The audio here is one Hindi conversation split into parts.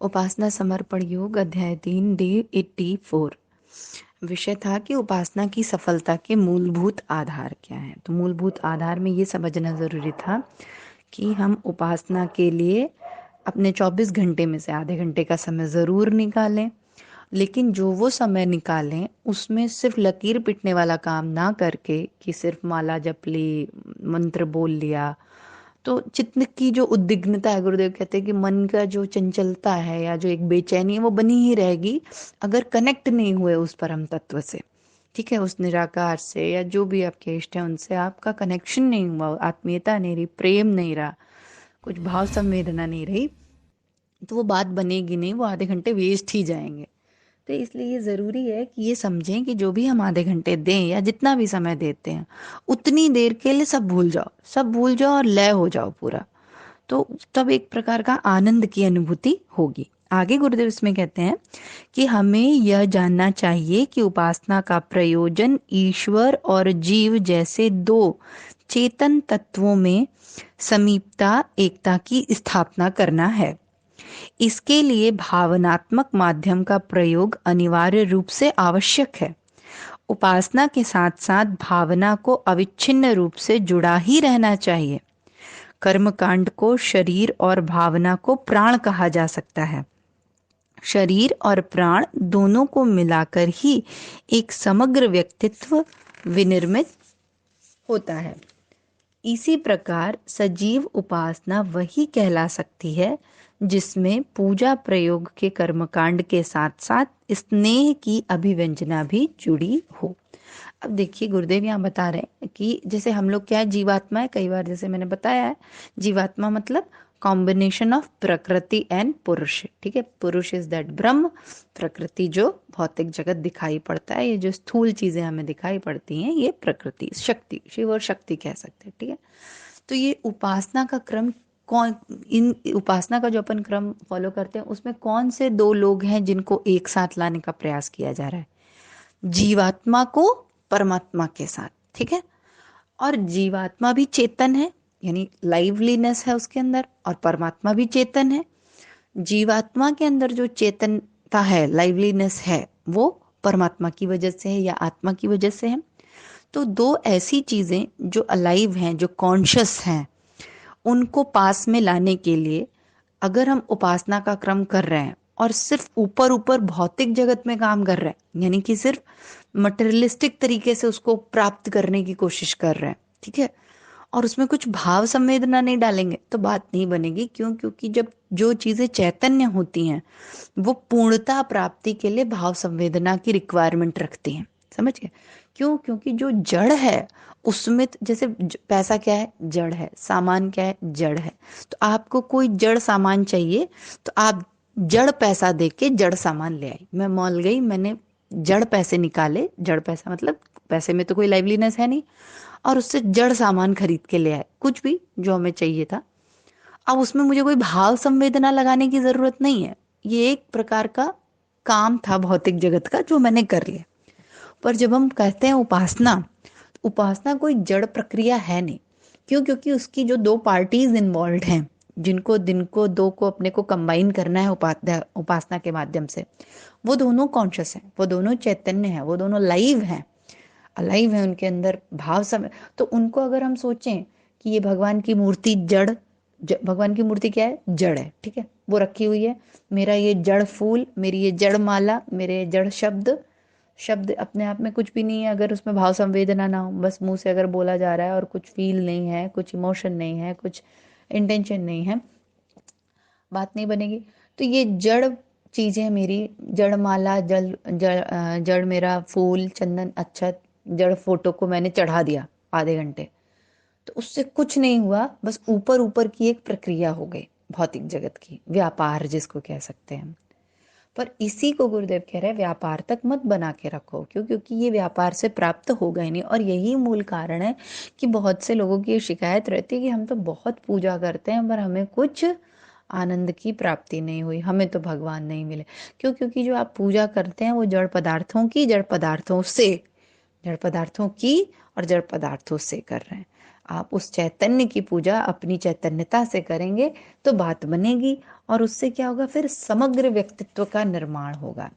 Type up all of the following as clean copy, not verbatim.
उपासना समर्पण योग अध्याय 3 डे 84। विषय था कि उपासना की सफलता के मूलभूत आधार क्या हैं। तो मूलभूत आधार में ये समझना ज़रूरी था कि हम उपासना के लिए अपने 24 घंटे में से आधे घंटे का समय ज़रूर निकालें, लेकिन जो वो समय निकालें उसमें सिर्फ लकीर पिटने वाला काम ना करके कि सिर्फ माला जप ली, मंत्र बोल लिया। तो चित्त की जो उद्विग्नता है, गुरुदेव कहते हैं कि मन का जो चंचलता है या जो एक बेचैनी है वो बनी ही रहेगी अगर कनेक्ट नहीं हुए उस परम तत्व से। ठीक है, उस निराकार से या जो भी आपके इष्ट है उनसे आपका कनेक्शन नहीं हुआ, आत्मीयता नहीं रही, प्रेम नहीं रहा, कुछ भाव संवेदना नहीं रही, तो वो बात बनेगी नहीं, वो आधे घंटे वेस्ट ही जाएंगे। तो इसलिए ये ज़रूरी है कि ये समझें कि जो भी हम आधे घंटे दें या जितना भी समय देते हैं उतनी देर के लिए सब भूल जाओ, सब भूल जाओ और लय हो जाओ पूरा। तो तब एक प्रकार का आनंद की अनुभूति होगी। आगे गुरुदेव इसमें कहते हैं कि हमें यह जानना चाहिए कि उपासना का प्रयोजन ईश्वर और जीव जैसे दो चेतन तत्वों में समीपता एकता की स्थापना करना है। इसके लिए भावनात्मक माध्यम का प्रयोग अनिवार्य रूप से आवश्यक है। उपासना के साथ साथ भावना को अविच्छिन्न रूप से जुड़ा ही रहना चाहिए। कर्मकांड को शरीर और भावना को प्राण कहा जा सकता है। शरीर और प्राण दोनों को मिलाकर ही एक समग्र व्यक्तित्व विनिर्मित होता है। इसी प्रकार सजीव उपासना वही कहला सकती है जिसमें पूजा प्रयोग के कर्मकांड के साथ साथ स्नेह की अभिव्यंजना भी जुड़ी हो। अब देखिए गुरुदेव यहाँ बता रहे हैं कि जैसे हम लोग क्या है, जीवात्मा है। कई बार जैसे मैंने बताया है, जीवात्मा मतलब कॉम्बिनेशन ऑफ प्रकृति एंड पुरुष। ठीक है, पुरुष इज दैट ब्रह्म, प्रकृति जो भौतिक जगत दिखाई पड़ता है, ये जो स्थूल चीजें हमें दिखाई पड़ती हैं, ये प्रकृति, शक्ति, शिव और शक्ति कह सकते हैं। ठीक है, तो ये उपासना का क्रम कौन, इन उपासना का जो अपन क्रम फॉलो करते हैं उसमें कौन से दो लोग हैं जिनको एक साथ लाने का प्रयास किया जा रहा है? जीवात्मा को परमात्मा के साथ। ठीक है, और जीवात्मा भी चेतन है, यानी लाइवलीनेस है उसके अंदर, और परमात्मा भी चेतन है। जीवात्मा के अंदर जो चेतनता है, लाइवलीनेस है, वो परमात्मा की वजह से है या आत्मा की वजह से है। तो दो ऐसी चीजें जो अलाइव हैं, जो कॉन्शियस हैं, उनको पास में लाने के लिए अगर हम उपासना का क्रम कर रहे हैं और सिर्फ ऊपर ऊपर भौतिक जगत में काम कर रहे हैं, यानी कि सिर्फ मटेरियलिस्टिक तरीके से उसको प्राप्त करने की कोशिश कर रहे हैं, ठीक है, और उसमें कुछ भाव संवेदना नहीं डालेंगे तो बात नहीं बनेगी। क्यों? क्योंकि जब जो चीजें चैतन्य होती हैं वो पूर्णता प्राप्ति के लिए भाव संवेदना की रिक्वायरमेंट रखती हैं। समझ गए? क्यों? क्योंकि जो जड़ है उसमें जैसे पैसा क्या है? जड़ है। सामान क्या है? जड़ है। तो आपको कोई जड़ सामान चाहिए तो आप जड़ पैसा दे के जड़ सामान ले आई। मैं मॉल गई, मैंने जड़ पैसे निकाले, जड़ पैसा मतलब पैसे में तो कोई लाइवलीनेस है नहीं, और उससे जड़ सामान खरीद के ले आए, कुछ भी जो हमें चाहिए था। अब उसमें मुझे कोई भाव संवेदना लगाने की जरूरत नहीं है, ये एक प्रकार का काम था भौतिक जगत का जो मैंने कर लिया। पर जब हम कहते हैं उपासना, उपासना कोई जड़ प्रक्रिया है नहीं। क्यों? क्योंकि उसकी जो दो पार्टीज इन्वॉल्व हैं, जिनको दिन को दो को अपने को कंबाइन करना है उपासना के माध्यम से, वो दोनों कॉन्शियस हैं, वो दोनों चैतन्य हैं, वो दोनों लाइव हैं, अलाइव है, उनके अंदर भाव समय। तो उनको अगर हम सोचें कि ये भगवान की मूर्ति जड़, भगवान की मूर्ति क्या है? जड़ है। ठीक है, वो रखी हुई है। मेरा ये जड़ फूल, मेरी ये जड़ माला, मेरे जड़ शब्द, शब्द अपने आप में कुछ भी नहीं है अगर उसमें भाव संवेदना ना हो, बस मुंह से अगर बोला जा रहा है और कुछ फील नहीं है, कुछ इमोशन नहीं है, कुछ इंटेंशन नहीं है, बात नहीं बनेगी। तो ये जड़ चीजें, मेरी जड़ माला, जड़ मेरा फूल, चंदन, अक्षत, जड़ फोटो को मैंने चढ़ा दिया आधे घंटे, तो उससे कुछ नहीं हुआ, बस ऊपर ऊपर की एक प्रक्रिया हो गई, भौतिक जगत की व्यापार जिसको कह सकते हैं। पर इसी को गुरुदेव कह रहे हैं व्यापार तक मत बना के रखो। क्यों? क्योंकि ये व्यापार से प्राप्त होगा ही नहीं। और यही मूल कारण है कि बहुत से लोगों की ये शिकायत रहती है कि हम तो बहुत पूजा करते हैं पर हमें कुछ आनंद की प्राप्ति नहीं हुई, हमें तो भगवान नहीं मिले। क्यों? क्योंकि जो आप पूजा करते हैं वो जड़ पदार्थों की, जड़ पदार्थों से, जड़ पदार्थों की और जड़ पदार्थों से कर रहे हैं। आप उस चैतन्य की पूजा अपनी चैतन्यता से करेंगे तो बात बनेगी। और उससे क्या होगा, फिर समग्र व्यक्तित्व का निर्माण होगा।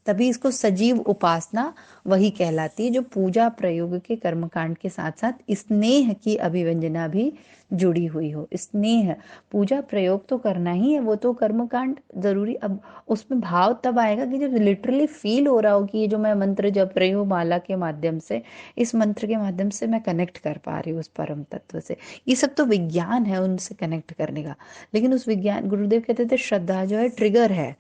तभी इसको सजीव उपासना वही कहलाती है जो पूजा प्रयोग के कर्मकांड के साथ साथ स्नेह की अभिव्यंजना भी जुड़ी हुई हो। स्नेह, पूजा प्रयोग तो करना ही है, वो तो कर्मकांड जरूरी। अब उसमें भाव तब आएगा कि जब लिटरली फील हो रहा हो कि ये जो मैं मंत्र जप रही हूँ माला के माध्यम से, इस मंत्र के माध्यम से मैं कनेक्ट कर पा रही हूँ उस परम तत्व से। ये सब तो विज्ञान है उनसे कनेक्ट करने का, लेकिन उस विज्ञान, गुरुदेव कहते थे श्रद्धा जो है ट्रिगर है।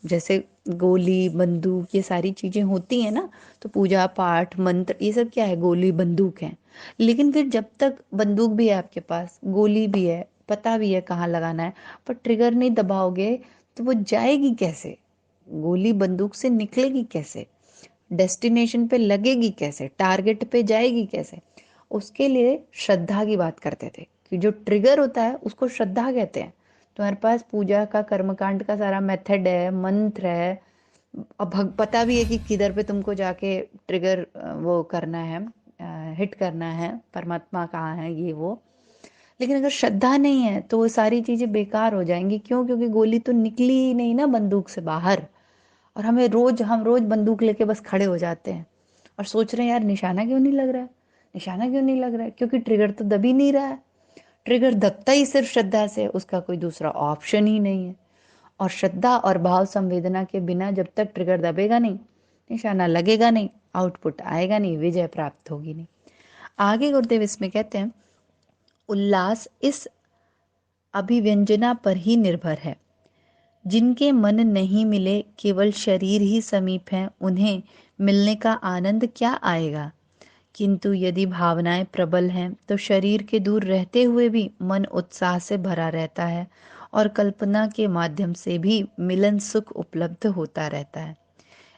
जैसे गोली बंदूक ये सारी चीजें होती हैं ना, तो पूजा पाठ मंत्र ये सब क्या है, गोली बंदूक है। लेकिन फिर जब तक बंदूक भी है आपके पास, गोली भी है, पता भी है कहाँ लगाना है, पर ट्रिगर नहीं दबाओगे तो वो जाएगी कैसे, गोली बंदूक से निकलेगी कैसे, डेस्टिनेशन पे लगेगी कैसे, टारगेट पे जाएगी कैसे। उसके लिए श्रद्धा की बात करते थे कि जो ट्रिगर होता है उसको श्रद्धा कहते हैं। तुम्हारे पास पूजा का कर्मकांड का सारा मेथड है, मंत्र है, अब पता भी है कि किधर पे तुमको जाके ट्रिगर वो करना है, हिट करना है, परमात्मा कहाँ है ये वो। लेकिन अगर श्रद्धा नहीं है तो वो सारी चीजें बेकार हो जाएंगी। क्यों? क्योंकि गोली तो निकली ही नहीं ना बंदूक से बाहर। और हम रोज बंदूक लेके बस खड़े हो जाते हैं और सोच रहे हैं यार निशाना क्यों नहीं लग रहा है, निशाना क्यों नहीं लग रहा है, क्योंकि ट्रिगर तो दब ही नहीं रहा है। ट्रिगर दबता ही सिर्फ श्रद्धा से, उसका कोई दूसरा ऑप्शन ही नहीं है। और श्रद्धा और भाव संवेदना के बिना जब तक ट्रिगर दबेगा नहीं, निशाना लगेगा नहीं, आउटपुट आएगा नहीं, विजय प्राप्त होगी नहीं। आगे गुरुदेव इसमें कहते हैं, उल्लास इस अभिव्यंजना पर ही निर्भर है। जिनके मन नहीं मिले, केवल शरीर ही समीप है, उन्हें मिलने का आनंद क्या आएगा। किंतु यदि भावनाएं प्रबल हैं तो शरीर के दूर रहते हुए भी मन उत्साह से भरा रहता है और कल्पना के माध्यम से भी मिलन सुख उपलब्ध होता रहता है।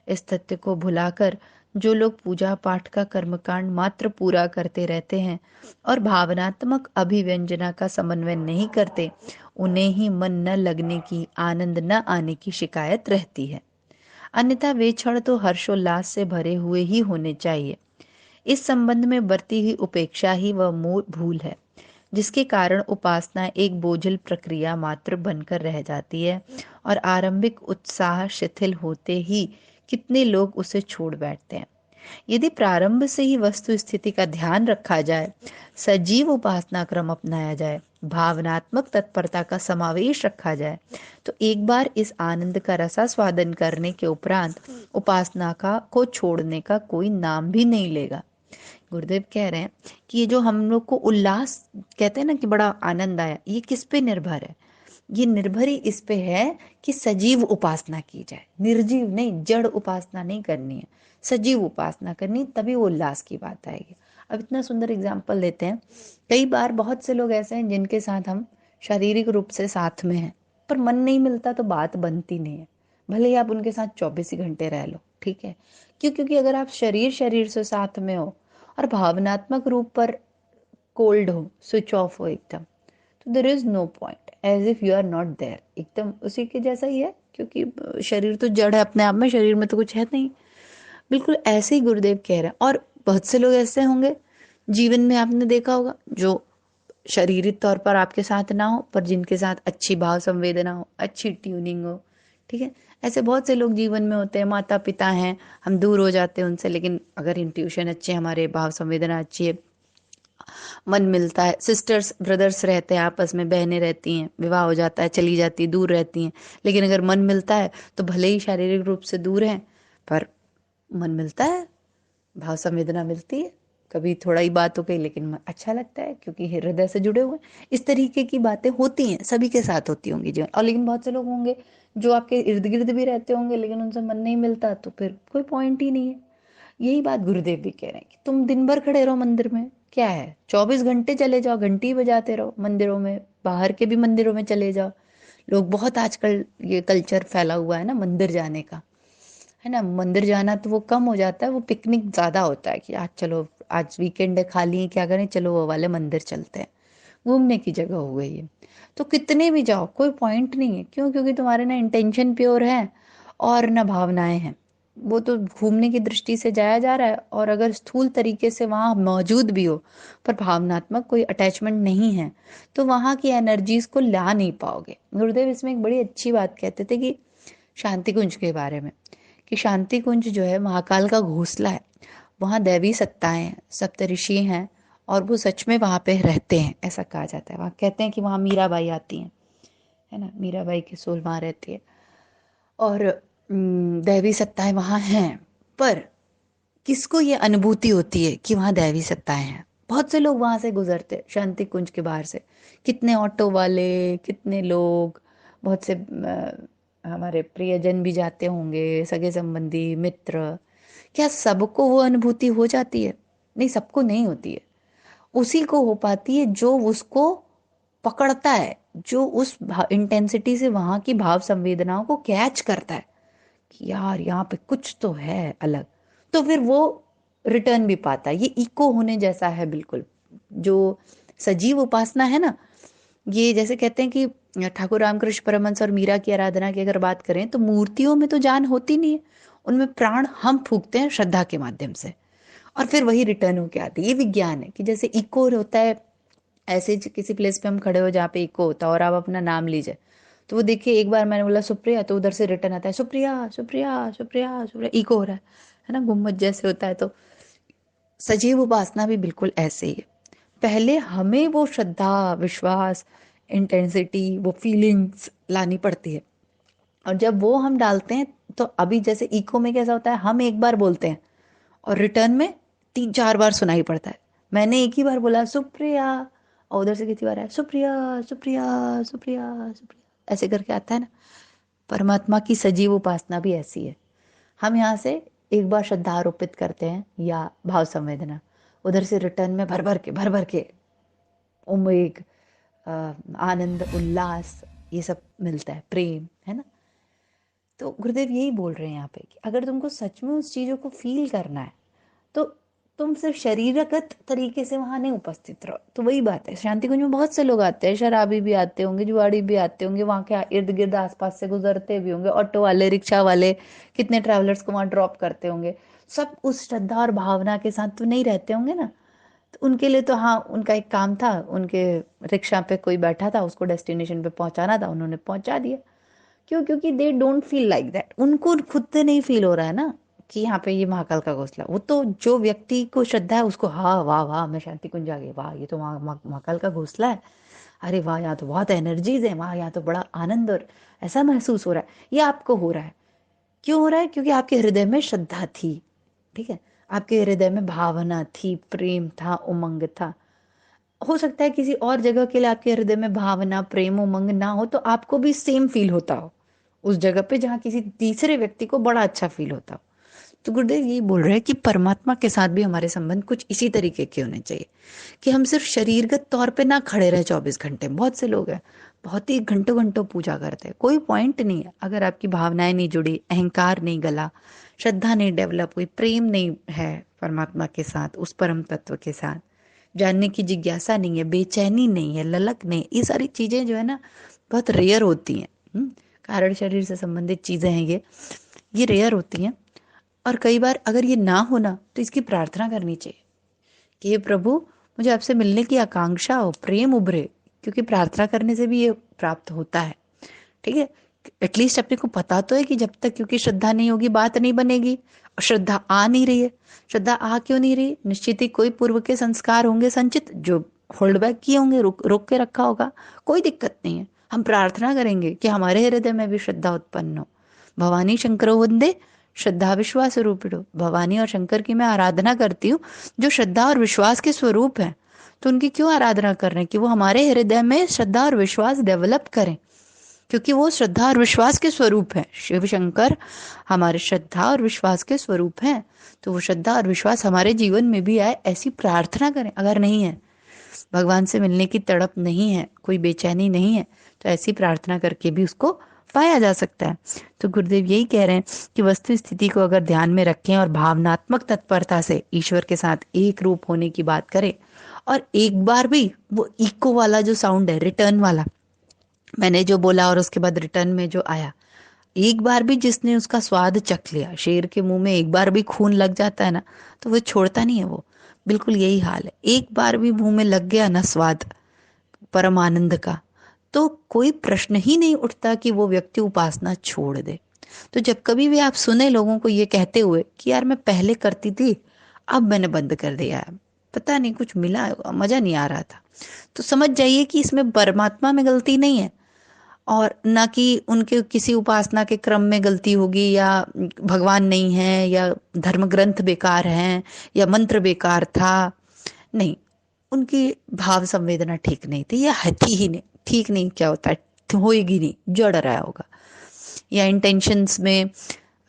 इस तथ्य को भुलाकर जो लोग पूजा पाठ का कर्मकांड मात्र पूरा करते रहते हैं और भावनात्मक अभिव्यंजना का समन्वय नहीं करते, उन्हें ही मन न लगने की, आनंद न आने की शिकायत रहती है। अन्यथा वे क्षण तो हर्षोल्लास से भरे हुए ही होने चाहिए। इस संबंध में बरती हुई उपेक्षा ही वह मूल भूल है जिसके कारण उपासना एक बोझिल प्रक्रिया मात्र बनकर रह जाती है और आरंभिक उत्साह शिथिल होते ही कितने लोग उसे छोड़ बैठते हैं। यदि प्रारंभ से ही वस्तु स्थिति का ध्यान रखा जाए, सजीव उपासना क्रम अपनाया जाए, भावनात्मक तत्परता का समावेश रखा जाए, तो एक बार इस आनंद का रसास्वादन करने के उपरांत उपासना का को छोड़ने का कोई नाम भी नहीं लेगा। गुरुदेव कह रहे हैं कि ये जो हम लोग को उल्लास कहते हैं ना कि बड़ा आनंद आया, ये किस पे निर्भर है, ये निर्भर ही इस पे है कि सजीव उपासना की जाए, निर्जीव नहीं, जड़ उपासना नहीं करनी है, सजीव उपासना करनी, तभी वो उल्लास की बात आएगी। अब इतना सुंदर एग्जाम्पल देते हैं, कई बार बहुत से लोग ऐसे हैं जिनके साथ हम शारीरिक रूप से साथ में हैं पर मन नहीं मिलता तो बात बनती नहीं है, भले ही आप उनके साथ 24 ही घंटे रह लो, ठीक है। क्यों? क्योंकि अगर आप शरीर शरीर से साथ में हो और भावनात्मक रूप पर कोल्ड हो, स्विच ऑफ हो एकदम, तो there is no point, as if you are not there, एकदम उसी के जैसा ही है। क्योंकि शरीर तो जड़ है अपने आप में, शरीर में तो कुछ है नहीं। बिल्कुल ऐसे ही गुरुदेव कह रहे हैं। और बहुत से लोग ऐसे होंगे जीवन में, आपने देखा होगा, जो शारीरिक तौर पर आपके साथ ना हो पर जिनके साथ अच्छी भाव संवेदना हो, अच्छी ट्यूनिंग हो, ठीक है। ऐसे बहुत से लोग जीवन में होते हैं, माता पिता हैं, हम दूर हो जाते हैं उनसे, लेकिन अगर इंट्यूशन अच्छे, हमारे भाव संवेदना अच्छी है, मन मिलता है, सिस्टर्स ब्रदर्स रहते हैं आपस में, बहनें रहती हैं, विवाह हो जाता है, चली जाती, दूर रहती हैं, लेकिन अगर मन मिलता है तो भले ही शारीरिक रूप से दूर हैं पर मन मिलता है, भाव संवेदना मिलती है, कभी थोड़ा ही बात हो गई लेकिन अच्छा लगता है क्योंकि हृदय से जुड़े हुए हैं। इस तरीके की बातें होती हैं, सभी के साथ होती होंगी जीवन। और लेकिन बहुत से लोग होंगे जो आपके इर्द गिर्द भी रहते होंगे लेकिन उनसे मन नहीं मिलता, तो फिर कोई पॉइंट ही नहीं है। यही बात गुरुदेव भी कह रहे हैं कि तुम दिन भर खड़े रहो मंदिर में, क्या है, 24 घंटे चले जाओ, घंटी ही बजाते रहो मंदिरों में, बाहर के भी मंदिरों में चले जाओ। लोग बहुत आजकल ये कल्चर फैला हुआ है ना मंदिर जाने का, है ना। मंदिर जाना तो वो कम हो जाता है, वो पिकनिक ज्यादा होता है कि आज चलो, आज वीकेंड है, खाली है, क्या करें, चलो वो वाले मंदिर चलते हैं। घूमने की जगह हो गई है। तो कितने भी जाओ कोई पॉइंट नहीं है। क्यों? क्योंकि तुम्हारे ना इंटेंशन प्योर है और ना भावनाएं हैं। वो तो घूमने की दृष्टि से जाया जा रहा है, और अगर स्थूल तरीके से वहां मौजूद भी हो पर भावनात्मक कोई अटैचमेंट नहीं है, तो वहां की एनर्जीज को ला नहीं पाओगे। गुरुदेव इसमें एक बड़ी अच्छी बात कहते थे कि शांति कुंज के बारे में, कि शांति कुंज जो है महाकाल का घोंसला है। वहाँ दैवी सत्ताएं हैं, सप्तऋषि हैं, और वो सच में वहाँ पे रहते हैं, ऐसा कहा जाता है। वहाँ कहते हैं कि वहाँ मीराबाई आती हैं, है ना, मीराबाई की सोल वहाँ रहती है, और दैवी सत्ताएं वहाँ हैं। पर किसको ये अनुभूति होती है कि वहाँ दैवी सत्ताएं हैं? बहुत से लोग वहां से गुजरते हैं, शांति कुंज के बाहर से, कितने ऑटो वाले, कितने लोग, बहुत से हमारे प्रियजन भी जाते होंगे, सगे संबंधी, मित्र। क्या सबको वो अनुभूति हो जाती है? नहीं, सबको नहीं होती है। उसी को हो पाती है जो उसको पकड़ता है, जो उस इंटेंसिटी से वहां की भाव संवेदनाओं को कैच करता है कि यार यहाँ पे कुछ तो है अलग, तो फिर वो रिटर्न भी पाता है। ये इको होने जैसा है बिल्कुल। जो सजीव उपासना है ना, ये जैसे कहते हैं कि ठाकुर रामकृष्ण परमहंस और मीरा की आराधना की अगर बात करें, तो मूर्तियों में तो जान होती नहीं है, उनमें प्राण हम फूकते हैं श्रद्धा के माध्यम से, और फिर वही रिटर्न होके आती है। ये विज्ञान है कि जैसे इको होता है, ऐसे किसी प्लेस पे हम खड़े हो जहाँ पे इको होता है, और आप अपना नाम लीजिए, तो वो देखिए एक बार मैंने बोला सुप्रिया, तो उधर से रिटर्न आता है सुप्रिया सुप्रिया सुप्रिया सुप्रिया, इको हो रहा है ना, गुम्मज जैसे होता है। तो सजीव उपासना भी बिल्कुल ऐसे ही है। पहले हमें वो श्रद्धा, विश्वास, इंटेंसिटी, वो फीलिंग्स लानी पड़ती है, और जब वो हम डालते हैं, तो अभी जैसे इको में कैसा होता है, हम एक बार बोलते हैं और रिटर्न में 3-4 बार सुनाई पड़ता है। मैंने एक ही बार बोला सुप्रिया, और उधर से कितनी बार है सुप्रिया सुप्रिया सुप्रिया सुप्रिया, ऐसे करके आता है ना। परमात्मा की सजीव उपासना भी ऐसी है। हम यहाँ से एक बार श्रद्धा आरोपित करते हैं या भाव संवेदना, उधर से रिटर्न में भर भर के उम्मीद, आनंद, उल्लास, ये सब मिलता है, प्रेम, है ना। तो गुरुदेव यही बोल रहे हैं यहाँ पे कि अगर तुमको सच में उस चीजों को फील करना है, तो तुम सिर्फ शरीरगत तरीके से वहां नहीं उपस्थित रहो। तो वही बात है, शांति कुंज में बहुत से लोग आते हैं, शराबी भी आते होंगे, जुआड़ी भी आते होंगे, वहां के इर्द गिर्द आसपास से गुजरते भी होंगे, ऑटो वाले, रिक्शा वाले, कितने ट्रैवलर्स को वहां ड्रॉप करते होंगे। सब उस श्रद्धा और भावना के साथ तो नहीं रहते होंगे ना। तो उनके लिए तो हाँ, उनका एक काम था, उनके रिक्शा पे कोई बैठा था, उसको डेस्टिनेशन पे पहुंचाना था, उन्होंने पहुंचा दिया। क्यों? क्योंकि they don't feel like that, उनको खुद से नहीं फील हो रहा है ना कि यहाँ पे ये महाकाल का घोंसला। वो तो जो व्यक्ति को श्रद्धा है उसको, हाँ वाह वाह मैं शांति कुंज आ गई, वाह ये तो महाकाल का घोंसला है, अरे वाह यहाँ तो बहुत एनर्जीज है, वाह यहाँ तो बड़ा आनंद और ऐसा महसूस हो रहा है। ये आपको हो रहा है। क्यों हो रहा है? क्योंकि आपके हृदय में श्रद्धा थी, ठीक है, आपके हृदय में भावना थी, प्रेम था, उमंग था। हो सकता है किसी और जगह के लिए आपके हृदय में भावना, प्रेम, उमंग ना हो, तो आपको भी सेम फील होता हो उस जगह पे जहाँ किसी तीसरे व्यक्ति को बड़ा अच्छा फील होता हो। तो गुरुदेव यही बोल रहे हैं कि परमात्मा के साथ भी हमारे संबंध कुछ इसी तरीके के होने चाहिए, कि हम सिर्फ शरीरगत तौर पे ना खड़े रहे 24 घंटे। बहुत से लोग हैं बहुत ही घंटों घंटों पूजा करते हैं, कोई पॉइंट नहीं है अगर आपकी भावनाएं नहीं जुड़ी, अहंकार नहीं गला, श्रद्धा नहीं डेवलप हुई, प्रेम नहीं है परमात्मा के साथ, उस परम तत्व के साथ, जानने की जिज्ञासा नहीं है, बेचैनी नहीं है, ललक नहीं, ये सारी चीजें जो है ना बहुत रेयर होती हैं। कारण शरीर से संबंधित चीजें हैं ये रेयर होती हैं। और कई बार अगर ये ना होना, तो इसकी प्रार्थना करनी चाहिए कि हे प्रभु, मुझे आपसे मिलने की आकांक्षा हो, प्रेम उभरे, क्योंकि प्रार्थना करने से भी ये प्राप्त होता है, ठीक है। एटलीस्ट अपने को पता तो है कि जब तक, क्योंकि श्रद्धा नहीं होगी बात नहीं बनेगी, और श्रद्धा आ नहीं रही है। श्रद्धा आ क्यों नहीं रही? निश्चित ही कोई पूर्व के संस्कार होंगे संचित, जो होल्ड बैक किए होंगे, रोक रोक के रखा होगा। कोई दिक्कत नहीं है, हम प्रार्थना करेंगे कि हमारे हृदय में भी श्रद्धा उत्पन्न हो। भवानी शंकरो वंदे श्रद्धा विश्वास रूपिणो, भवानी और शंकर की मैं आराधना करती हूँ जो श्रद्धा और विश्वास के स्वरूप है। तो उनकी क्यों आराधना कर रहे हैं? कि वो हमारे हृदय में श्रद्धा और विश्वास डेवलप करें, क्योंकि वो श्रद्धा और विश्वास के स्वरूप है। शिव शंकर हमारे श्रद्धा और विश्वास के स्वरूप हैं। तो वो श्रद्धा और विश्वास हमारे जीवन में भी आए, ऐसी प्रार्थना करें। अगर नहीं है, भगवान से मिलने की तड़प नहीं है, कोई बेचैनी नहीं है, तो ऐसी प्रार्थना करके भी उसको पाया जा सकता है। तो गुरुदेव यही कह रहे हैं कि वस्तु स्थिति को अगर ध्यान में रखें और भावनात्मक तत्परता से ईश्वर के साथ एक रूप होने की बात करें, और एक बार भी वो इको वाला जो साउंड है, रिटर्न वाला, मैंने जो बोला और उसके बाद रिटर्न में जो आया, एक बार भी जिसने उसका स्वाद चख लिया, शेर के मुंह में एक बार भी खून लग जाता है ना, तो वो छोड़ता नहीं है वो। बिल्कुल यही हाल है, एक बार भी मुंह में लग गया ना स्वाद परम आनंद का, तो कोई प्रश्न ही नहीं उठता कि वो व्यक्ति उपासना छोड़ दे। तो जब कभी भी आप सुने लोगों को ये कहते हुए कि यार मैं पहले करती थी, अब मैंने बंद कर दिया है, पता नहीं कुछ मिला, मजा नहीं आ रहा था, तो समझ जाइए कि इसमें परमात्मा में गलती नहीं है, और ना कि उनके किसी उपासना के क्रम में गलती होगी, या भगवान नहीं है, या धर्म ग्रंथ बेकार हैं, या मंत्र बेकार था। नहीं, उनकी भाव संवेदना ठीक नहीं थी, या थी ही नहीं। ठीक नहीं क्या होता है, होएगी नहीं, जड़ रहा होगा, या इंटेंशंस में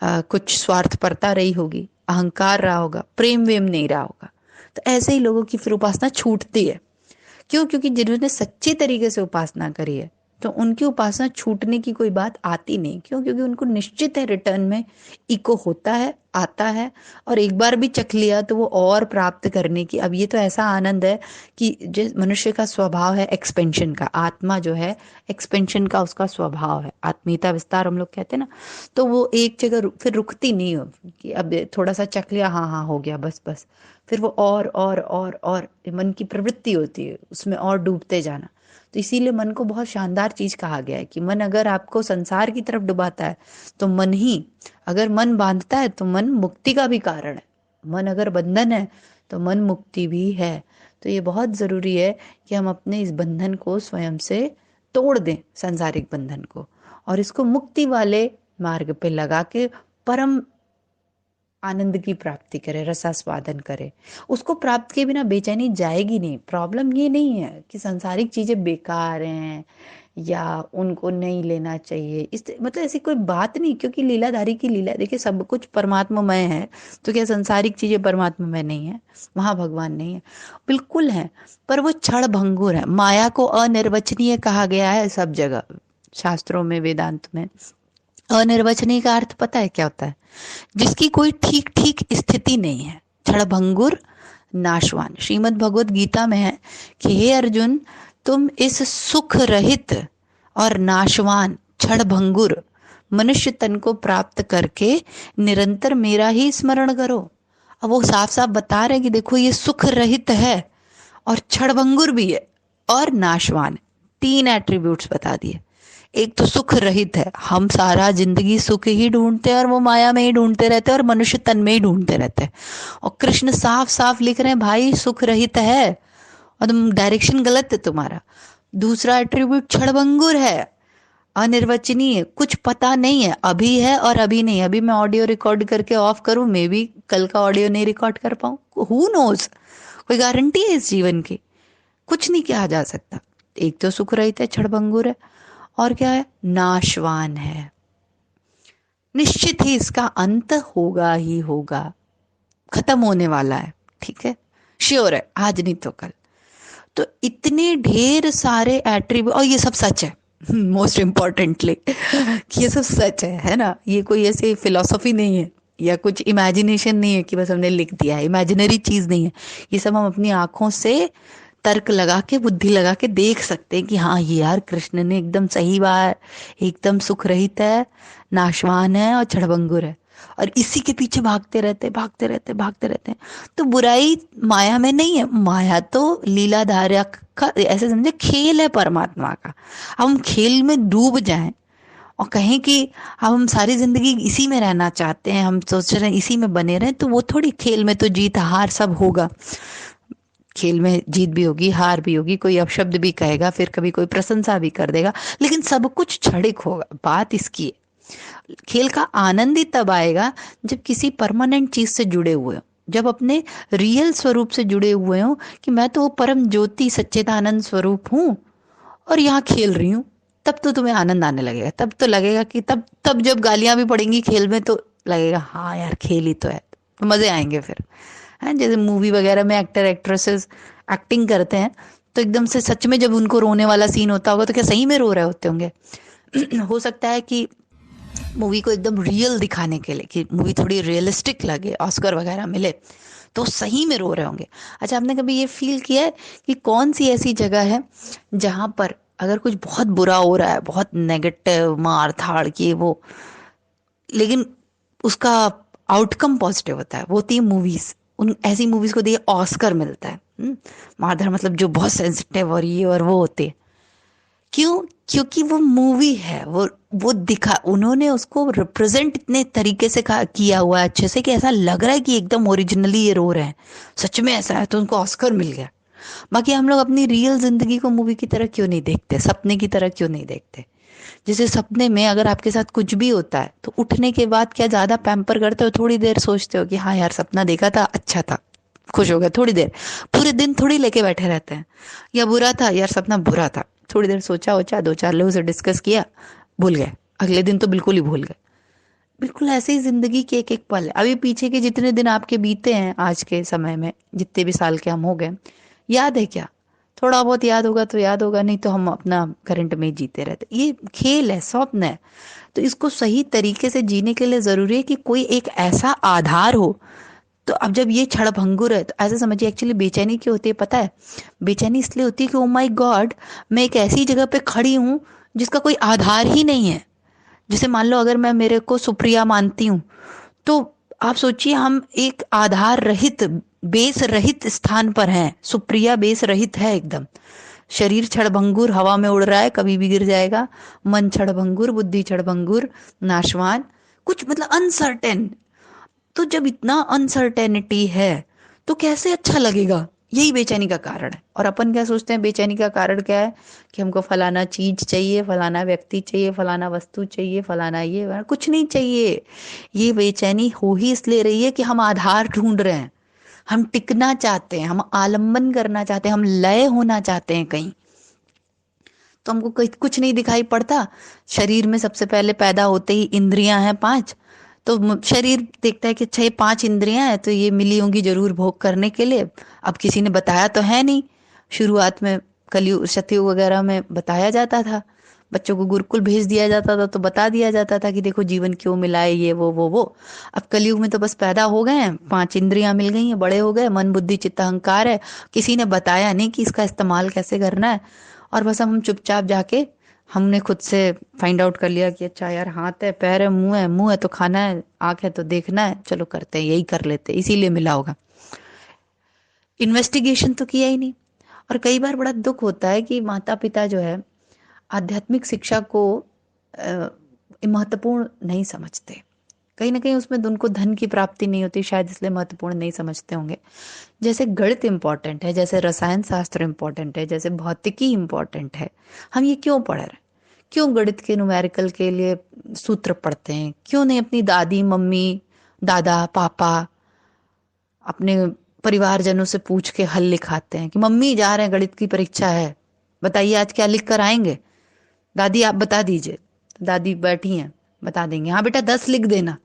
कुछ स्वार्थपरता रही होगी, अहंकार रहा होगा, प्रेम वेम नहीं रहा होगा। तो ऐसे ही लोगों की फिर उपासना छूटती है। क्यों? क्योंकि जिन्होंने सच्चे तरीके से उपासना करी है, तो उनकी उपासना छूटने की कोई बात आती नहीं। क्यों? क्योंकि उनको निश्चित है रिटर्न में इको होता है, आता है, और एक बार भी चख लिया तो वो और प्राप्त करने की। अब ये तो ऐसा आनंद है कि जिस मनुष्य का स्वभाव है एक्सपेंशन का, आत्मा जो है एक्सपेंशन का उसका स्वभाव है, आत्मीयता विस्तार हम लोग कहते हैं ना, तो वो एक जगह फिर रुकती नहीं हो कि अब थोड़ा सा चख लिया, हाँ हाँ हो गया, बस बस। फिर वो और मन की प्रवृत्ति होती है उसमें, और डूबते जाना। तो इसीलिए मन को बहुत शानदार चीज कहा गया है कि मन अगर आपको संसार की तरफ डुबाता है तो मन ही, अगर मन बांधता है तो मन मुक्ति का भी कारण है, मन अगर बंधन है तो मन मुक्ति भी है। तो ये बहुत जरूरी है कि हम अपने इस बंधन को स्वयं से तोड़ दें, सांसारिक बंधन को, और इसको मुक्ति वाले मार्ग पे लगा के परम आनंद की प्राप्ति करे, रसास्वादन करे। उसको प्राप्त के बिना बेचैनी जाएगी नहीं। प्रॉब्लम ये नहीं है कि सांसारिक चीजें बेकार हैं या उनको नहीं लेना चाहिए, इस मतलब ऐसी कोई बात नहीं, क्योंकि लीलाधारी की लीला देखिए, सब कुछ परमात्मामय है। तो क्या सांसारिक चीजें परमात्मामय नहीं है? वहां भगवान नहीं है? बिल्कुल है, पर वो क्षण भंगुर है। माया को अनिर्वचनीय कहा गया है सब जगह, शास्त्रों में, वेदांत में। अनिर्वचनीय का अर्थ पता है क्या होता है? जिसकी कोई ठीक ठीक स्थिति नहीं है, क्षणभंगुर, नाशवान। श्रीमद् भगवत गीता में है कि हे अर्जुन, तुम इस सुख रहित और नाशवान क्षणभंगुर मनुष्य तन को प्राप्त करके निरंतर मेरा ही स्मरण करो। अब वो साफ साफ बता रहे कि देखो ये सुख रहित है और क्षणभंगुर भी है और नाशवान है। तीन एट्रीब्यूट्स बता दिए। एक तो सुख रहित है, हम सारा जिंदगी सुख ही ढूंढते हैं और वो माया में ही ढूंढते रहते हैं और मनुष्य तन में ही ढूंढते रहते हैं। और कृष्ण साफ साफ लिख रहे हैं भाई सुख रहित है और तुम डायरेक्शन गलत है तुम्हारा। दूसरा एट्रीब्यूट क्षणभंगुर है, अनिर्वचनीय, कुछ पता नहीं है, अभी है और अभी नहीं। अभी मैं ऑडियो रिकॉर्ड करके ऑफ करूं, मे भी कल का ऑडियो नहीं रिकॉर्ड कर पाऊं, हु नोज। कोई गारंटी है इस जीवन की? कुछ नहीं कहा जा सकता। एक तो सुख रहित है, क्षणभंगुर है, और क्या है? नाशवान है। निश्चित ही इसका अंत होगा ही होगा, खत्म होने वाला है, ठीक है, श्योर है, आज नहीं तो कल। तो इतने ढेर सारे एट्रीब्यूट, और ये सब सच है मोस्ट इम्पोर्टेंटली कि ये सब सच है ना? ये कोई ऐसे फिलॉसफी नहीं है या कुछ इमेजिनेशन नहीं है कि बस हमने लिख दिया है, इमेजिनरी चीज नहीं है। ये सब हम अपनी आंखों से तर्क लगा के, बुद्धि लगा के देख सकते हैं कि हाँ ये यार कृष्ण ने एकदम सही बात, एकदम सुख रहित है, नाशवान है और क्षणभंगुर है, और इसी के पीछे भागते रहते भागते रहते भागते रहते हैं। तो बुराई माया में नहीं है, माया तो लीलाधारा का, ऐसे समझे, खेल है परमात्मा का। हम खेल में डूब जाएं और कहें कि हम सारी जिंदगी इसी में रहना चाहते हैं, हम सोच रहे हैं इसी में बने रहें, तो वो थोड़ी, खेल में तो जीत हार सब होगा। खेल में जीत भी होगी, हार भी होगी, कोई अपशब्द भी कहेगा, फिर कभी कोई प्रशंसा भी कर देगा, लेकिन सब कुछ क्षणिक होगा। बात इसकी है, खेल का आनंद ही तब आएगा जब किसी परमानेंट चीज से जुड़े हुए हो, जब अपने रियल स्वरूप से जुड़े हुए हो कि मैं तो वो परम ज्योति सच्चिदानंद स्वरूप हूं और यहाँ खेल रही हूँ। तब तो तुम्हें आनंद आने लगेगा, तब तो लगेगा कि तब तब जब गालियां भी पड़ेंगी खेल में तो लगेगा हाँ यार खेल ही तो है, तो मजे आएंगे फिर। है जैसे मूवी वगैरह में एक्टर एक्ट्रेसेस एक्टिंग करते हैं, तो एकदम से सच में जब उनको रोने वाला सीन होता होगा तो क्या सही में रो रहे होते होंगे? हो सकता है कि मूवी को एकदम रियल दिखाने के लिए, कि मूवी थोड़ी रियलिस्टिक लगे, ऑस्कर वगैरह मिले, तो सही में रो रहे होंगे। अच्छा, आपने कभी ये फील किया है कि कौन सी ऐसी जगह है जहां पर अगर कुछ बहुत बुरा हो रहा है, बहुत नेगेटिव मार धाड़ की वो, लेकिन उसका आउटकम पॉजिटिव होता है। वो होती है मूवीज, उन ऐसी मूवीज को दिए ऑस्कर मिलता है। मारधाड़ मतलब जो बहुत सेंसिटिव और ये और वो होते हैं। क्यों? क्योंकि वो मूवी है, वो दिखा, उन्होंने उसको रिप्रेजेंट इतने तरीके से किया हुआ है अच्छे से कि ऐसा लग रहा है कि एकदम ओरिजिनली ये रो रहे हैं, सच में ऐसा है, तो उनको ऑस्कर मिल गया। बाकी हम लोग अपनी रियल जिंदगी को मूवी की तरह क्यों नहीं देखते, सपने की तरह क्यों नहीं देखते? जैसे सपने में अगर आपके साथ कुछ भी होता है तो उठने के बाद क्या ज्यादा पैम्पर करते हो? थोड़ी देर सोचते हो कि हाँ यार सपना देखा था, अच्छा था, खुश हो गए थोड़ी देर। पूरे दिन थोड़ी लेके बैठे रहते हैं। या बुरा था यार, सपना बुरा था, थोड़ी देर सोचा ओचा, दो चार लोगों से डिस्कस किया, भूल गए, अगले दिन तो बिल्कुल ही भूल गए। बिल्कुल ऐसे ही जिंदगी के एक एक पल है। अभी पीछे के जितने दिन आपके बीते हैं आज के समय में, जितने भी साल के हम हो गए, याद है क्या? थोड़ा बहुत याद होगा तो याद होगा, नहीं तो हम अपना करंट में ही जीते रहते। ये खेल है, स्वप्न है। तो इसको सही तरीके से जीने के लिए जरूरी है कि कोई एक ऐसा आधार हो। तो अब जब ये क्षण भंगुर है तो ऐसे समझिए, एक्चुअली बेचैनी क्यों होती है पता है? बेचैनी इसलिए होती है कि ओ माय गॉड, मैं एक ऐसी जगह पे खड़ी हूं जिसका कोई आधार ही नहीं है। जैसे मान लो अगर मैं मेरे को सुप्रिया मानती हूँ, तो आप सोचिए हम एक आधार रहित, बेस रहित स्थान पर हैं। सुप्रिया बेस रहित है एकदम। शरीर क्षणभंगुर, हवा में उड़ रहा है, कभी भी गिर जाएगा। मन क्षणभंगुर, बुद्धि क्षणभंगुर, नाशवान, कुछ मतलब अनसर्टेन। तो जब इतना अनसर्टेनिटी है तो कैसे अच्छा लगेगा? यही बेचैनी का कारण है। और अपन क्या सोचते हैं बेचैनी का कारण क्या है? कि हमको फलाना चीज चाहिए, फलाना व्यक्ति चाहिए, फलाना वस्तु चाहिए, फलाना ये कुछ नहीं चाहिए। ये बेचैनी हो ही इसलिए रही है कि हम आधार ढूंढ रहे हैं, हम टिकना चाहते हैं, हम आलंबन करना चाहते हैं, हम लय होना चाहते हैं कहीं। तो हमको कुछ नहीं दिखाई पड़ता। शरीर में सबसे पहले पैदा होते ही इंद्रियां हैं 5। तो शरीर देखता है कि अच्छा ये 5 इंद्रियां हैं तो ये मिली होंगी जरूर भोग करने के लिए। अब किसी ने बताया तो है नहीं। शुरुआत में कलयुग सतयुग वगैरह में बताया जाता था, बच्चों को गुरुकुल भेज दिया जाता था तो बता दिया जाता था कि देखो जीवन क्यों मिला है, ये वो। अब कलयुग में तो बस पैदा हो गए हैं, 5 इंद्रियां मिल गई हैं, बड़े हो गए, मन बुद्धि चित्त अहंकार है। किसी ने बताया नहीं कि इसका इस्तेमाल कैसे करना है। और बस हम चुपचाप जाके हमने खुद से फाइंड आउट कर लिया कि अच्छा यार हाथ है, पैर है, मुंह है तो खाना है, आंख है तो देखना है, चलो करते हैं, यही कर लेते हैं, इसीलिए मिला होगा। इन्वेस्टिगेशन तो किया ही नहीं। और कई बार बड़ा दुख होता है कि माता पिता जो है आध्यात्मिक शिक्षा को महत्वपूर्ण नहीं समझते। कहीं ना कहीं उसमें उनको धन की प्राप्ति नहीं होती, शायद इसलिए महत्वपूर्ण नहीं समझते होंगे। जैसे गणित इंपॉर्टेंट है, जैसे रसायन शास्त्र इंपॉर्टेंट है, जैसे भौतिकी इंपॉर्टेंट है, हम ये क्यों पढ़ रहे हैं? क्यों गणित के न्यूमेरिकल के लिए सूत्र पढ़ते हैं? क्यों नहीं अपनी दादी मम्मी, दादा पापा, अपने परिवारजनों से पूछ के हल लिखाते हैं कि मम्मी जा रहे हैं गणित की परीक्षा है, बताइए आज क्या लिख कर आएंगे? दादी आप बता दीजिए। दादी बैठी हैं, बता देंगे, हाँ बेटा 10 लिख देना।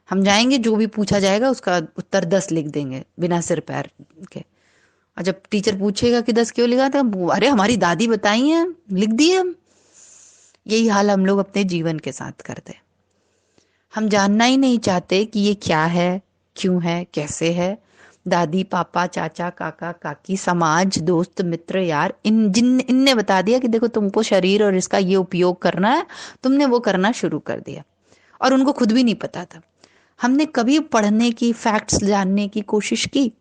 हम जाएंगे, जो भी पूछा जाएगा उसका उत्तर 10 लिख देंगे बिना सिर पैर के। और जब टीचर पूछेगा कि 10 क्यों लिखा था, अरे हमारी दादी बताई है, लिख दिए हम। यही हाल हम लोग अपने जीवन के साथ करते हैं। हम जानना ही नहीं चाहते कि ये क्या है, क्यों है, कैसे है। दादी पापा चाचा काका काकी, समाज, दोस्त मित्र यार, इनने बता दिया कि देखो तुमको शरीर और इसका ये उपयोग करना है, तुमने वो करना शुरू कर दिया। और उनको खुद भी नहीं पता था। हमने कभी पढ़ने की, फैक्ट्स जानने की कोशिश की?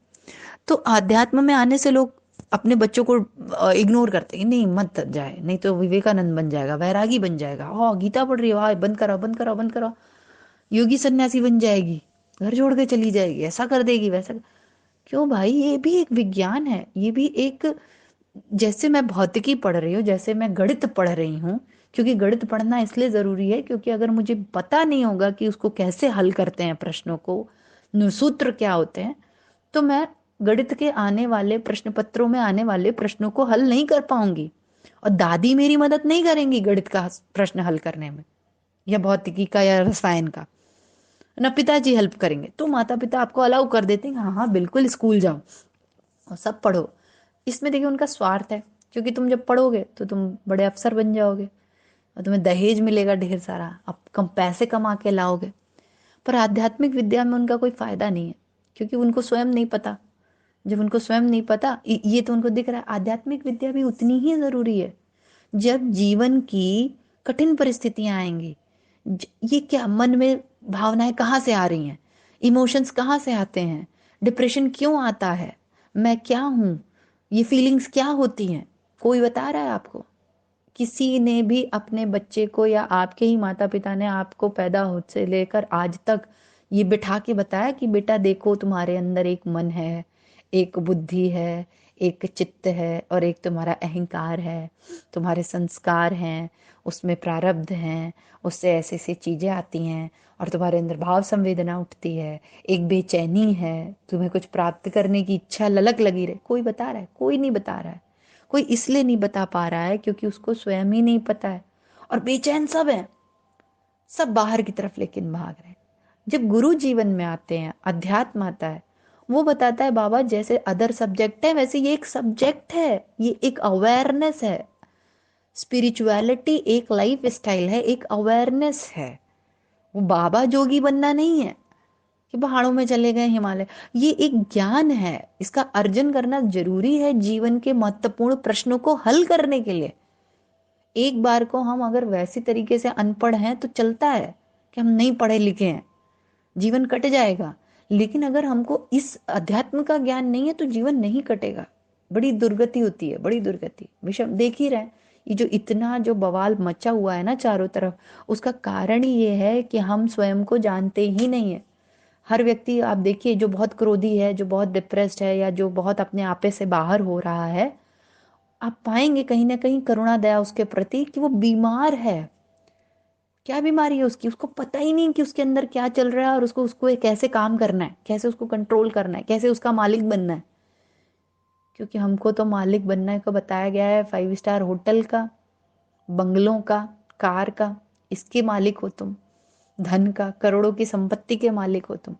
तो अध्यात्म में आने से लोग अपने बच्चों को इग्नोर करते हैं, नहीं मत जाए, नहीं तो विवेकानंद बन जाएगा, वैरागी बन जाएगा, गीता पढ़ रही है, बंद करो बंद करो बंद करो, योगी सन्यासी बन जाएगी, घर छोड़ के चली जाएगी, ऐसा कर देगी वैसा। क्यों भाई? ये भी एक विज्ञान है, ये भी एक, जैसे मैं भौतिकी पढ़ रही हूँ, जैसे मैं गणित पढ़ रही हूँ। क्योंकि गणित पढ़ना इसलिए जरूरी है क्योंकि अगर मुझे पता नहीं होगा कि उसको कैसे हल करते हैं प्रश्नों को, सूत्र क्या होते हैं, तो मैं गणित के आने वाले प्रश्न पत्रों में आने वाले प्रश्नों को हल नहीं कर पाऊंगी। और दादी मेरी मदद नहीं करेंगी गणित का प्रश्न हल करने में, या भौतिकी का या रसायन का, ना पिताजी हेल्प करेंगे। तो माता पिता आपको अलाउ कर देते हैं, हाँ हाँ बिल्कुल स्कूल जाओ और सब पढ़ो। इसमें देखिए उनका स्वार्थ है, क्योंकि तुम जब पढ़ोगे तो तुम बड़े अफसर बन जाओगे और तुम्हें दहेज मिलेगा ढेर सारा, अब कम पैसे कमा के लाओगे। पर आध्यात्मिक विद्या में उनका कोई फायदा नहीं है, क्योंकि उनको स्वयं नहीं पता। जब उनको स्वयं नहीं पता, ये तो उनको दिख रहा है। आध्यात्मिक विद्या भी उतनी ही जरूरी है। जब जीवन की कठिन परिस्थितियां आएंगी, ये क्या मन में भावनाएं कहाँ से आ रही हैं, इमोशंस कहाँ से आते हैं, डिप्रेशन क्यों आता है, मैं क्या हूँ, ये फीलिंग्स क्या होती हैं, कोई बता रहा है आपको? किसी ने भी अपने बच्चे को या आपके ही माता पिता ने आपको पैदा हो से लेकर आज तक ये बिठा के बताया कि बेटा देखो तुम्हारे अंदर एक मन है, एक बुद्धि है, एक चित्त है और एक तुम्हारा अहंकार है, तुम्हारे संस्कार हैं, उसमें प्रारब्ध हैं, उससे ऐसी ऐसी चीजें आती हैं और तुम्हारे अंदर भाव संवेदना उठती है, एक बेचैनी है, तुम्हें कुछ प्राप्त करने की इच्छा ललक लगी रहे? कोई बता रहा है? कोई नहीं बता रहा है। कोई इसलिए नहीं बता पा रहा है क्योंकि उसको स्वयं ही नहीं पता है, और बेचैन सब है, सब बाहर की तरफ लेकिन भाग रहे हैं। जब गुरु जीवन में आते हैं, अध्यात्म आता है, वो बताता है बाबा जैसे अदर सब्जेक्ट है वैसे ये एक सब्जेक्ट है, ये एक अवेयरनेस है। स्पिरिचुअलिटी एक लाइफ स्टाइल है, एक अवेयरनेस है। वो बाबा जोगी बनना नहीं है कि पहाड़ों में चले गए, हिमालय। ये एक ज्ञान है, इसका अर्जन करना जरूरी है जीवन के महत्वपूर्ण प्रश्नों को हल करने के लिए। एक बार को हम अगर वैसी तरीके से अनपढ़ हैं तो चलता है कि हम नहीं पढ़े लिखे हैं, जीवन कट जाएगा। लेकिन अगर हमको इस अध्यात्म का ज्ञान नहीं है तो जीवन नहीं कटेगा, बड़ी दुर्गति होती है, बड़ी दुर्गति। विषम देख ही रहे हैं, ये जो इतना जो बवाल मचा हुआ है ना चारों तरफ, उसका कारण ही ये है कि हम स्वयं को जानते ही नहीं है। हर व्यक्ति आप देखिए जो बहुत क्रोधी है, जो बहुत डिप्रेस्ड है, या जो बहुत अपने आपे से बाहर हो रहा है, आप पाएंगे कहीं ना कहीं करुणा दया उसके प्रति कि वो बीमार है। क्या बीमारी है उसकी, उसको पता ही नहीं कि उसके अंदर क्या चल रहा है और उसको उसको कैसे काम करना है, कैसे उसको कंट्रोल करना है, कैसे उसका मालिक बनना है। क्योंकि हमको तो मालिक बनने को बताया गया है 5 स्टार होटल का, बंगलों का, कार का, इसके मालिक हो तुम, धन का, करोड़ों की संपत्ति के मालिक हो तुम,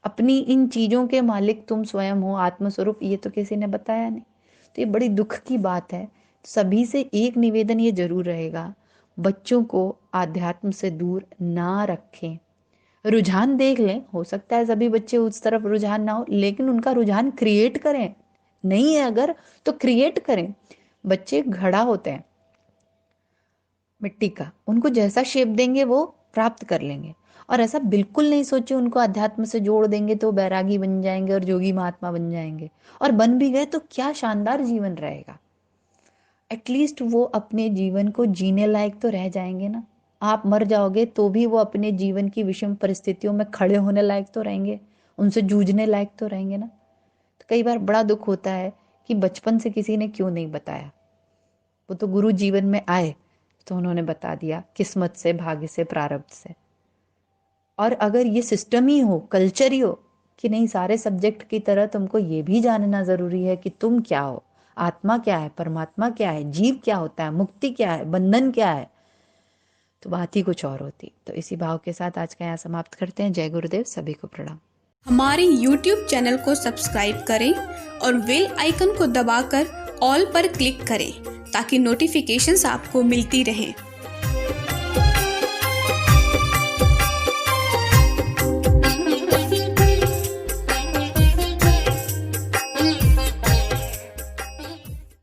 अपनी इन चीजों के मालिक तुम स्वयं हो, आत्मस्वरूप। ये तो किसी ने बताया नहीं। तो ये बड़ी दुख की बात है। सभी से एक निवेदन ये जरूर रहेगा, बच्चों को आध्यात्म से दूर ना रखें। रुझान देख लें, हो सकता है सभी बच्चे उस तरफ रुझान ना हो, लेकिन उनका रुझान क्रिएट करें। नहीं है अगर तो क्रिएट करें। बच्चे घड़ा होते हैं मिट्टी का, उनको जैसा शेप देंगे वो प्राप्त कर लेंगे। और ऐसा बिल्कुल नहीं सोचे उनको अध्यात्म से जोड़ देंगे तो बैरागी बन जाएंगे और जोगी महात्मा बन जाएंगे। और बन भी गए तो क्या शानदार जीवन रहेगा। एटलीस्ट वो अपने जीवन को जीने लायक तो रह जाएंगे ना। आप मर जाओगे तो भी वो अपने जीवन की विषम परिस्थितियों में खड़े होने लायक तो रहेंगे, उनसे जूझने लायक तो रहेंगे ना। तो कई बार बड़ा दुख होता है कि बचपन से किसी ने क्यों नहीं बताया। वो तो गुरु जीवन में आए तो उन्होंने बता दिया, किस्मत से, भाग्य से, प्रारब्ध से। और अगर ये सिस्टम ही हो, कल्चर ही हो कि नहीं, सारे सब्जेक्ट की तरह तुमको ये भी जानना जरूरी है कि तुम क्या हो, आत्मा क्या है, परमात्मा क्या है, जीव क्या होता है, मुक्ति क्या है, बंधन क्या है, तो बात ही कुछ और होती। तो इसी भाव के साथ आज का यहाँ समाप्त करते हैं। जय गुरुदेव, सभी को प्रणाम। हमारे YouTube चैनल को सब्सक्राइब करें और बेल आइकन को दबाकर ऑल पर क्लिक करें ताकि नोटिफिकेशंस आपको मिलती रहें।